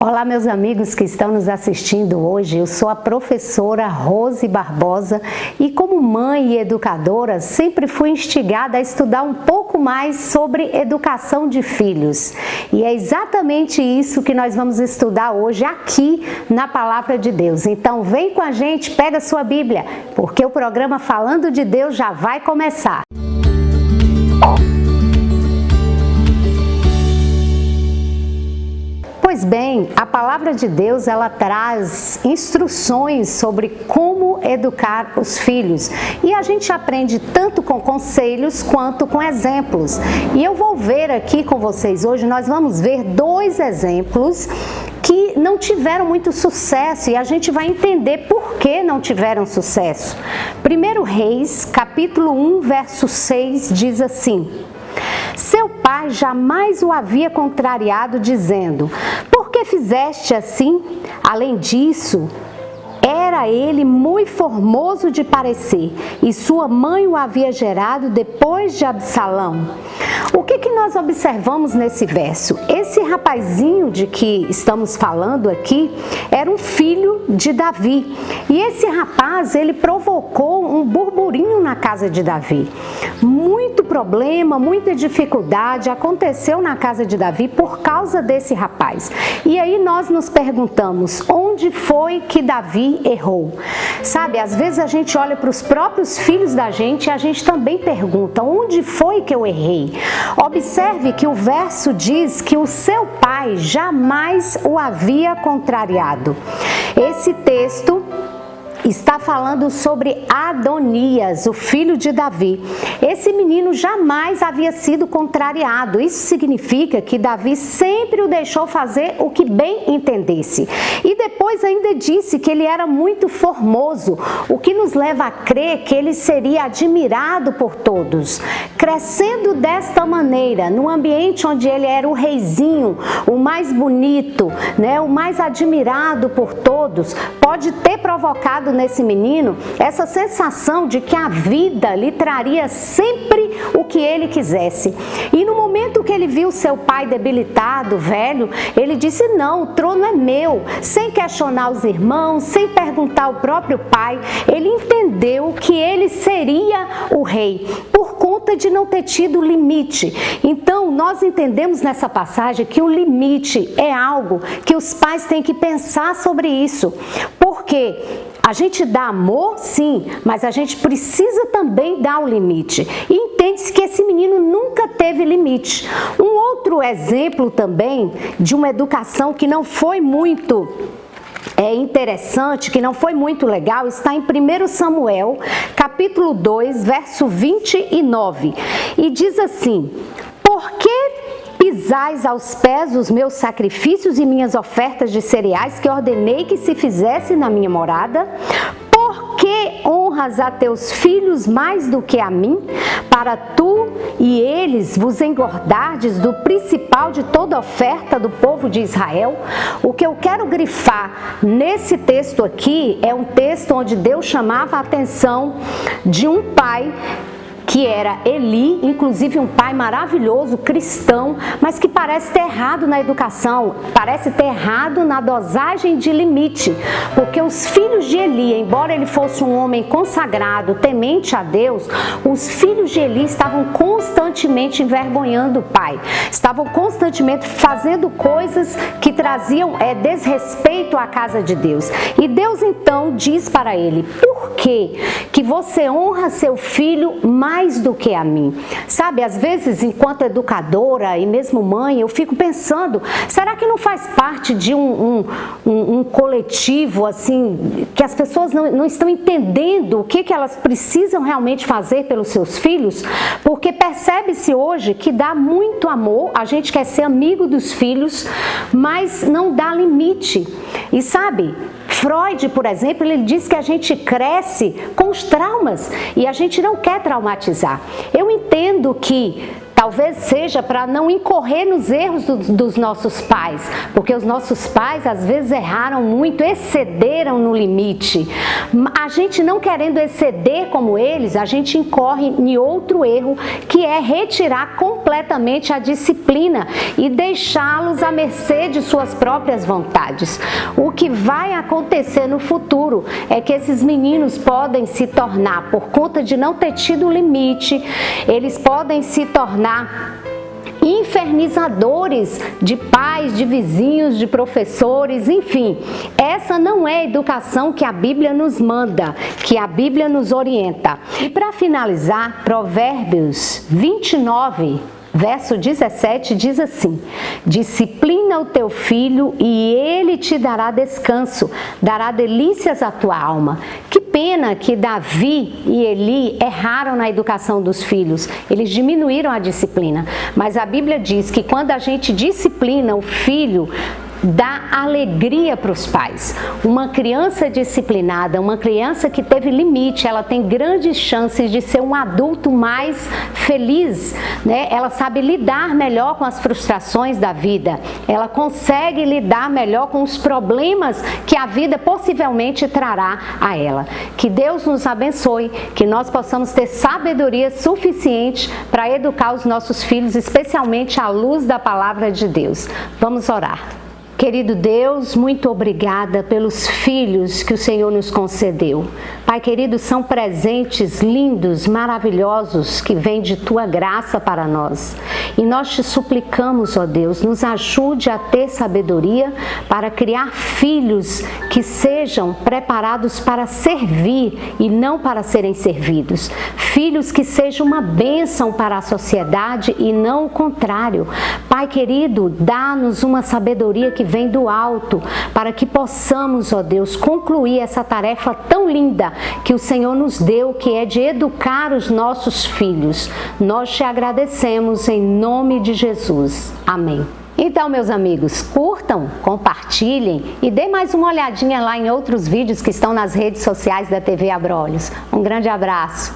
Olá, meus amigos que estão nos assistindo hoje. Eu sou a professora Rose Barbosa e, como mãe e educadora, sempre fui instigada a estudar um pouco mais sobre educação de filhos. E é exatamente isso que nós vamos estudar hoje aqui na Palavra de Deus. Então, vem com a gente, pega a sua Bíblia, porque o programa Falando de Deus já vai começar. Pois bem, a Palavra de Deus, ela traz instruções sobre como educar os filhos. E a gente aprende tanto com conselhos quanto com exemplos. E eu vou ver aqui com vocês hoje, nós vamos ver dois exemplos que não tiveram muito sucesso e a gente vai entender por que não tiveram sucesso. 1 Reis, capítulo 1, verso 6, diz assim: Seu pai jamais o havia contrariado, dizendo: Por que fizeste assim? Além disso, era ele muito formoso de parecer, e sua mãe o havia gerado depois de Absalão. O que nós observamos nesse verso? Esse rapazinho de que estamos falando aqui era um filho de Davi. E esse rapaz, ele provocou um burburinho na casa de Davi. Muito problema, muita dificuldade aconteceu na casa de Davi por causa desse rapaz. E aí nós nos perguntamos, onde foi que Davi errou? Sabe, às vezes a gente olha para os próprios filhos da gente e a gente também pergunta, onde foi que eu errei? Observe que o verso diz que o seu pai jamais o havia contrariado. Esse texto está falando sobre Adonias, o filho de Davi. Esse menino jamais havia sido contrariado. Isso significa que Davi sempre o deixou fazer o que bem entendesse. E depois ainda disse que ele era muito formoso, o que nos leva a crer que ele seria admirado por todos. Crescendo desta maneira, no ambiente onde ele era o reizinho, o mais bonito, o mais admirado por todos, pode ter provocado nesse menino essa sensação de que a vida lhe traria sempre o que ele quisesse. E no momento que ele viu seu pai debilitado, velho, ele disse: não, o trono é meu. Sem questionar os irmãos, sem perguntar ao próprio pai, ele entendeu que ele seria o rei, por conta de não ter tido limite. Então, nós entendemos nessa passagem que o limite é algo que os pais têm que pensar sobre isso. Porque a gente dá amor, sim, mas a gente precisa também dar o limite. E entende-se que esse menino nunca teve limite. Um outro exemplo também de uma educação que não foi muito interessante, que não foi muito legal, está em 1 Samuel, capítulo 2, verso 29. E diz assim: Por que pisais aos pés os meus sacrifícios e minhas ofertas de cereais que ordenei que se fizesse na minha morada? Por que honras a teus filhos mais do que a mim, para tu e eles vos engordardes do principal de toda oferta do povo de Israel? O que eu quero grifar nesse texto aqui é um texto onde Deus chamava a atenção de um pai que era Eli, inclusive um pai maravilhoso, cristão, mas que parece ter errado na educação, parece ter errado na dosagem de limite, porque os filhos de Eli, embora ele fosse um homem consagrado, temente a Deus, os filhos de Eli estavam constantemente envergonhando o pai, estavam constantemente fazendo coisas que traziam desrespeito à casa de Deus. E Deus então diz para ele: por que você honra seu filho mais do que a mim? Sabe, às vezes, enquanto educadora e mesmo mãe, eu fico pensando, será que não faz parte de um coletivo, assim, que as pessoas não estão entendendo o que elas precisam realmente fazer pelos seus filhos? Porque percebe-se hoje que dá muito amor, a gente quer ser amigo dos filhos, mas não dá limite. E sabe, Freud, por exemplo, ele diz que a gente cresce com os traumas e a gente não quer traumatizar. Eu entendo que Talvez seja para não incorrer nos erros dos nossos pais, porque os nossos pais às vezes erraram muito, excederam no limite. A gente não querendo exceder como eles, a gente incorre em outro erro, que é retirar completamente a disciplina e deixá-los à mercê de suas próprias vontades. O que vai acontecer no futuro é que esses meninos podem se tornar, por conta de não ter tido limite, eles podem se tornar infernizadores de pais, de vizinhos, de professores, enfim. Essa não é a educação que a Bíblia nos manda, que a Bíblia nos orienta. E para finalizar, Provérbios 29, verso 17 diz assim: disciplina o teu filho e ele te dará descanso, dará delícias à tua alma. Que pena que Davi e Eli erraram na educação dos filhos, eles diminuíram a disciplina. Mas a Bíblia diz que quando a gente disciplina o filho, dá alegria para os pais. Uma criança disciplinada, uma criança que teve limite, ela tem grandes chances de ser um adulto mais feliz, né? Ela sabe lidar melhor com as frustrações da vida, ela consegue lidar melhor com os problemas que a vida possivelmente trará a ela. Que Deus nos abençoe, que nós possamos ter sabedoria suficiente para educar os nossos filhos, especialmente à luz da palavra de Deus. Vamos orar. Querido Deus, muito obrigada pelos filhos que o Senhor nos concedeu. Pai querido, são presentes lindos, maravilhosos, que vêm de Tua graça para nós. E nós te suplicamos, ó Deus, nos ajude a ter sabedoria para criar filhos que sejam preparados para servir e não para serem servidos. Filhos que sejam uma bênção para a sociedade e não o contrário. Pai querido, dá-nos uma sabedoria que vem do alto, para que possamos, ó Deus, concluir essa tarefa tão linda que o Senhor nos deu, que é de educar os nossos filhos. Nós te agradecemos em nome de Jesus. Amém. Então, meus amigos, curtam, compartilhem e dê mais uma olhadinha lá em outros vídeos que estão nas redes sociais da TV Abrolhos. Um grande abraço.